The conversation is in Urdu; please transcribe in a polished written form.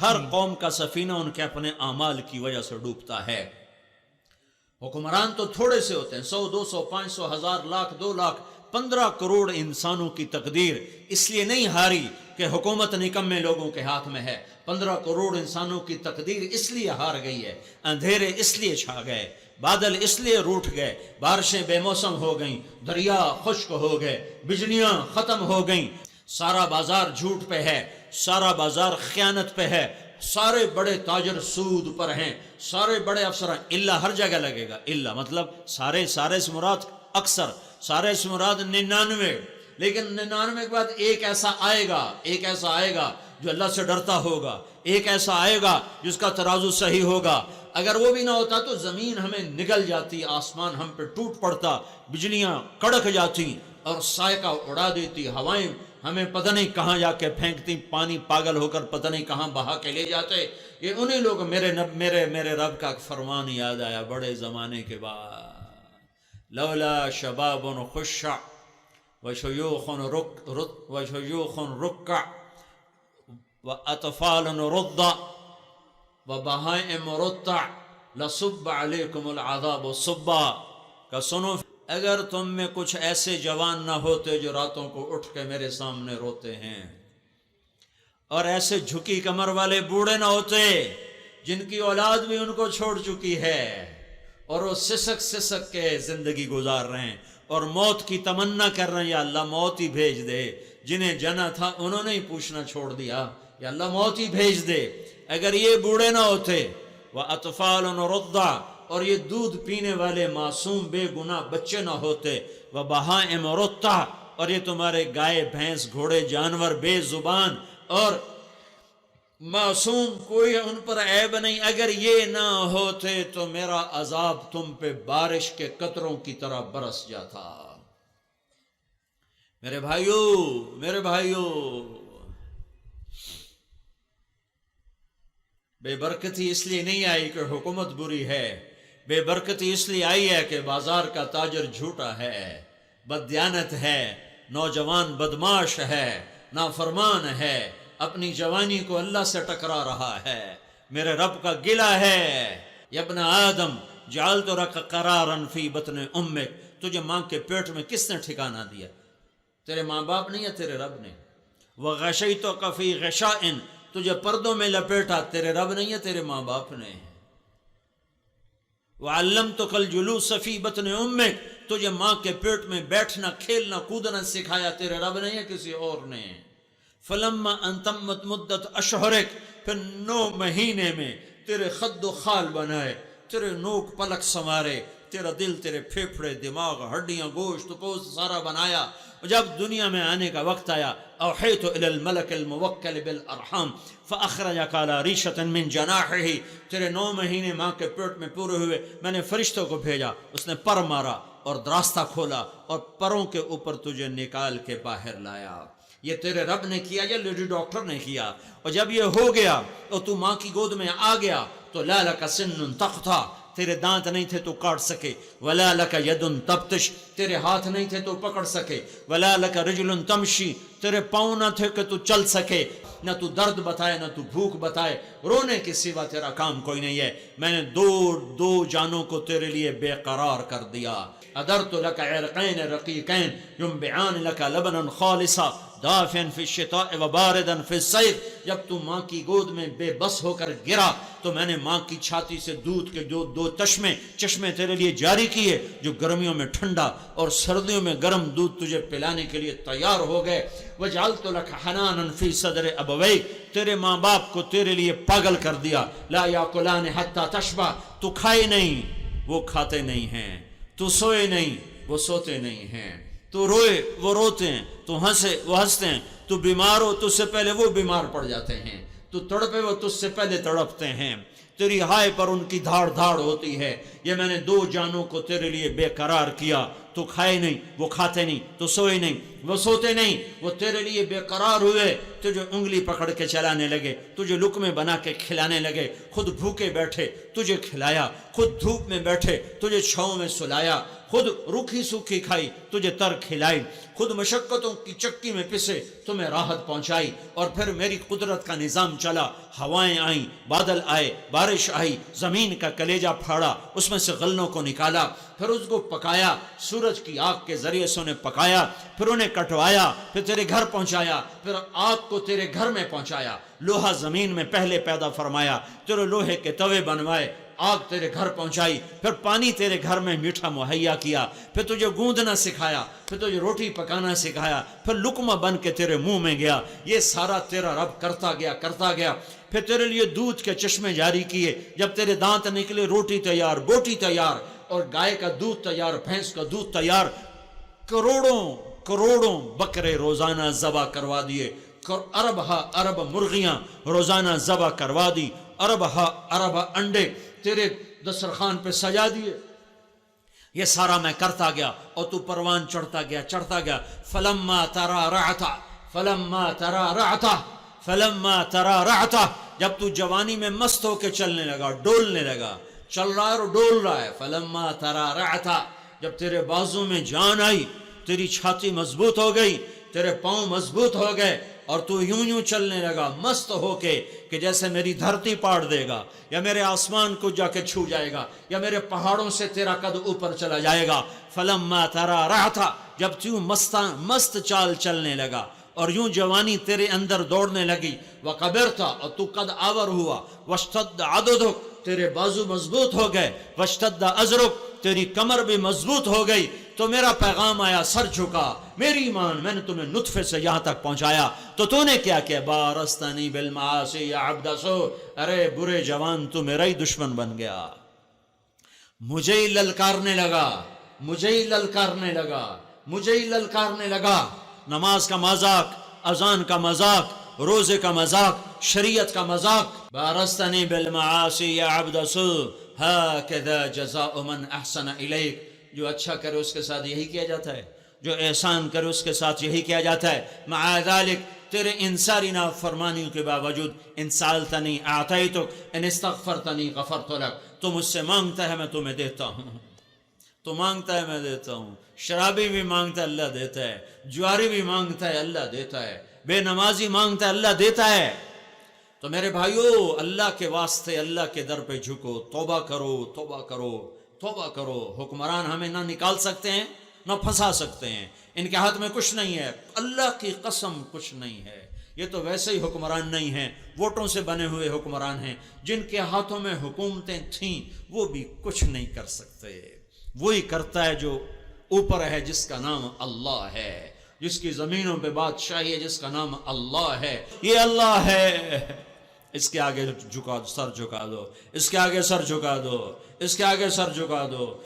ہر قوم کا سفینہ ان کے اپنے اعمال کی وجہ سے ڈوبتا ہے۔ حکمران تو تھوڑے سے ہوتے ہیں، 100 200 500 1000 لاکھ 2 لاکھ 15 کروڑ انسانوں کی تقدیر اس لیے نہیں ہاری کہ حکومت نکمے لوگوں کے ہاتھ میں ہے، 15 کروڑ انسانوں کی تقدیر اس لیے ہار گئی ہے، اندھیرے اس لیے چھا گئے، بادل اس لیے روٹھ گئے، بارشیں بے موسم ہو گئیں، دریا خشک ہو گئے، بجلیاں ختم ہو گئیں، سارا بازار جھوٹ پہ ہے، سارا بازار خیانت پہ ہے، سارے بڑے تاجر سود پر ہیں، سارے بڑے افسران، اللہ ہر جگہ لگے گا، اللہ مطلب سارے سے مراد اکثر، سارے سے مراد 99، لیکن 99 کے بعد ایک ایسا آئے گا جو اللہ سے ڈرتا ہوگا، ایک ایسا آئے گا جس کا ترازو صحیح ہوگا۔ اگر وہ بھی نہ ہوتا تو زمین ہمیں نگل جاتی، آسمان ہم پہ ٹوٹ پڑتا، بجلیاں کڑک جاتی اور سائقہ اڑا دیتی، ہوائیں ہمیں پتہ نہیں کہاں جا کے پھینکتی، پانی پاگل ہو کر پتہ نہیں کہاں بہا کے لے جاتے۔ یہ انہی لوگ میرے رب کا فرمان یاد آیا بڑے زمانے کے بعد، لولا شباب خشع وشیوخ رکع واطفال رضع وبہائم رتع لصب علیکم العذاب صبا۔ کہ سنو، اگر تم میں کچھ ایسے جوان نہ ہوتے جو راتوں کو اٹھ کے میرے سامنے روتے ہیں، اور ایسے جھکی کمر والے بوڑھے نہ ہوتے جن کی اولاد بھی ان کو چھوڑ چکی ہے اور وہ سسک کے زندگی گزار رہے ہیں اور موت کی تمنا کر رہے ہیں، یا اللہ موت ہی بھیج دے، جنہیں جنا تھا انہوں نے ہی پوچھنا چھوڑ دیا، یا اللہ موت ہی بھیج دے۔ اگر یہ بوڑھے نہ ہوتے، وَأَطْفَالٌ رُضَّعٌ، اور یہ دودھ پینے والے معصوم بے گناہ بچے نہ ہوتے، وَبَهَائِمُ رُتَّعٌ، اور یہ تمہارے گائے بھینس گھوڑے جانور بے زبان اور معصوم، کوئی ان پر عیب نہیں، اگر یہ نہ ہوتے تو میرا عذاب تم پہ بارش کے قطروں کی طرح برس جاتا۔ میرے بھائیو، بے برکتی اس لیے نہیں آئی کہ حکومت بری ہے، بے برکتی اس لیے آئی ہے کہ بازار کا تاجر جھوٹا ہے، بددیانت ہے، نوجوان بدماش ہے، نافرمان ہے، اپنی جوانی کو اللہ سے ٹکرا رہا ہے۔ میرے رب کا گلہ ہے، یا ابن آدم جعلت لک قرارا فی بطن امک، تجھے ماں کے پیٹ میں کس نے ٹھکانہ دیا؟ تیرے ماں باپ نہیں ہے، تیرے رب نے۔ وغشیتک فی غشاء، تجھے پردوں میں لپیٹا، تیرے رب نہیں ہے، تیرے ماں باپ نے۔ وعلمتک الجلوس فی بطن امک، تجھے ماں کے پیٹ میں بیٹھنا کھیلنا کودنا سکھایا، تیرے رب نہیں ہے، کسی اور نے۔ فلما ان تمت مدت اشہرک، پھر 9 مہینے میں تیرے خد و خال بنائے، تیرے نوک پلک سنوارے، تیرا دل تیرے پھیپھڑے دماغ ہڈیاں گوشت پوست سارا بنایا، جب دنیا میں آنے کا وقت آیا، اوحیت الی الملک الموکل بالارحام فاخرجک علی ریشۃ من جناحہ، تیرے 9 مہینے ماں کے پیٹ میں پورے ہوئے، میں نے فرشتوں کو بھیجا، اس نے پر مارا اور راستہ کھولا اور پروں کے اوپر تجھے نکال کے باہر لایا۔ یہ تیرے رب نے کیا یا لیڈی ڈاکٹر نے کیا؟ اور جب یہ ہو گیا اور تو ماں کی گود میں آ گیا تو لا لک سن تقطع، تیرے دانت نہیں تھے تو کاٹ سکے، ولا لک ید تبطش، تیرے ہاتھ نہیں تھے تو پکڑ سکے، ولا لک رجل تمشی، تیرے پاؤں نہ تھے کہ تو چل سکے، نہ تو درد بتائے نہ تو بھوک بتائے، رونے کے سوا تیرا کام کوئی نہیں ہے۔ میں نے دو جانوں کو تیرے لیے بے قرار کر دیا۔ ادرت لک عرقین رقیقین ینبعان لک لبنا خالصا دافعا فی الشتاء وباردا فی الصیف، جب تو ماں کی گود میں بے بس ہو کر گرا تو میں نے ماں کی چھاتی سے دودھ کے جو 2 چشمے تیرے لیے جاری کیے، جو گرمیوں میں ٹھنڈا اور سردیوں میں گرم دودھ تجھے پلانے کے لیے تیار ہو گئے۔ وجعلت لک حنانا فی صدر ابویک، تیرے ماں باپ کو تیرے لیے پاگل کر دیا۔ لا یاکلان حتی تشبع، تو کھائے نہیں وہ کھاتے نہیں ہیں، تو سوئے نہیں وہ سوتے نہیں ہیں، تو روئے وہ روتے ہیں، تو ہنسے وہ ہنستے ہیں، تو بیمار ہو تجھ سے پہلے وہ بیمار پڑ جاتے ہیں، تو تڑپے وہ تجھ سے پہلے تڑپتے ہیں، تیری ہائے پر ان کی دھاڑ ہوتی ہے۔ یہ میں نے 2 جانوں کو تیرے لیے بے قرار کیا، تو کھائے نہیں، وہ کھاتے نہیں، تو سوئے نہیں، وہ سوتے نہیں، وہ تیرے لیے بے قرار ہوئے، تجھے انگلی پکڑ کے چلانے لگے، تجھے لقمے بنا کے کھلانے لگے، خود بھوکے بیٹھے تجھے کھلایا، خود دھوپ میں بیٹھے تجھے چھاؤں میں سلایا، خود روکھی سوکھی کھائی تجھے تر کھلائی، خود مشقتوں کی چکی میں پسے تمہیں راحت پہنچائی، اور پھر میری قدرت کا نظام چلا، ہوائیں آئیں، بادل آئے، بارش آئی، زمین کا کلیجہ پھاڑا، اس میں سے غلوں کو نکالا، پھر اس کو پکایا، سورج کی آگ کے ذریعے سے انہیں پکایا، پھر انہیں کٹوایا، پھر تیرے گھر پہنچایا، پھر آگ کو تیرے گھر میں پہنچایا، لوہا زمین میں پہلے پیدا فرمایا، تیرے لوہے کے توے بنوائے، آگ تیرے گھر پہنچائی، پھر پانی تیرے گھر میں میٹھا مہیا کیا، پھر تجھے گوندنا سکھایا، پھر تجھے روٹی پکانا سکھایا، پھر لقمہ بن کے تیرے منہ میں گیا، یہ سارا تیرا رب کرتا گیا، پھر تیرے لیے دودھ کے چشمے جاری کیے، جب تیرے دانت نکلے روٹی تیار، بوٹی تیار، اور گائے کا دودھ تیار، بھینس کا دودھ تیار، کروڑوں بکرے روزانہ ذبح کروا دیے، ارب مرغیاں روزانہ ذبح کروا دی، ارب انڈے تیرے دسترخوان پہ سجا دیے، یہ سارا میں کرتا گیا، اور تو پروان چڑھتا گیا، فلما ترعرعت، جب تو جوانی میں مست ہو کے چلنے لگا، ڈولنے لگا، چل رہا ہے اور ڈول رہا ہے، فلما ترعرعت، جب تیرے بازو میں جان آئی، تیری چھاتی مضبوط ہو گئی، تیرے پاؤں مضبوط ہو گئے، اور تو یوں چلنے لگا مست ہو کے کہ جیسے میری دھرتی پاڑ دے گا، یا میرے آسمان کو جا کے چھو جائے گا، یا میرے پہاڑوں سے تیرا قد اوپر چلا جائے گا، فلما ترعرعت، جب تو مست چال چلنے لگا، اور یوں جوانی تیرے اندر دوڑنے لگی، وَقَبِرْتَ، اور تو قد آور ہوا، وَاشْتَدَّ عَضُدُكَ، تیرے بازو مضبوط ہو گئے، وَاشْتَدَّ أَزْرُكَ، تیری کمر بھی مضبوط ہو گئی، تو میرا پیغام آیا، سر جھکا، میری ایمان، میں نے تمہیں نطفے سے یہاں تک پہنچایا، تو نے کیا کیا؟ بارستنی بالمعاصی یا عبد سو، ارے برے جوان تو میرا ہی دشمن بن گیا، مجھے ہی للکارنے لگا، نماز کا مذاق، اذان کا مذاق، روزے کا مذاق، شریعت کا مذاق، بارستنی بالمعاصی یا عبد سو، ہاکذا جزاء من احسن الیک، جو اچھا کرے اس کے ساتھ یہی کیا جاتا ہے، جو احسان کرے اس کے ساتھ یہی کیا جاتا ہے، مع ذالک، تیرے ان ساری نافرمانیوں کے باوجود، ان سالتنی اعطیتک، ان استغفرتنی غفرت لک، تو مجھ سے مانگتا ہے میں تمہیں دیتا ہوں، تو مانگتا ہے میں دیتا ہوں، شرابی بھی مانگتا ہے اللہ دیتا ہے، جواری بھی مانگتا ہے اللہ دیتا ہے، بے نمازی مانگتا ہے اللہ دیتا ہے، تو میرے بھائیو، اللہ کے واسطے اللہ کے در پہ جھکو، توبہ کرو، حکمران ہمیں نہ نکال سکتے ہیں نہ پھنسا سکتے ہیں، ان کے ہاتھ میں کچھ نہیں ہے، اللہ کی قسم کچھ نہیں ہے، یہ تو ویسے ہی حکمران نہیں ہیں، ووٹوں سے بنے ہوئے حکمران ہیں، جن کے ہاتھوں میں حکومتیں تھیں وہ بھی کچھ نہیں کر سکتے، وہی کرتا ہے جو اوپر ہے، جس کا نام اللہ ہے، جس کی زمینوں پہ بادشاہی ہے، جس کا نام اللہ ہے، یہ اللہ ہے، اس کے آگے سر جھکا دو، اس کے آگے سر جھکا دو، اس کے آگے سر جھکا دو،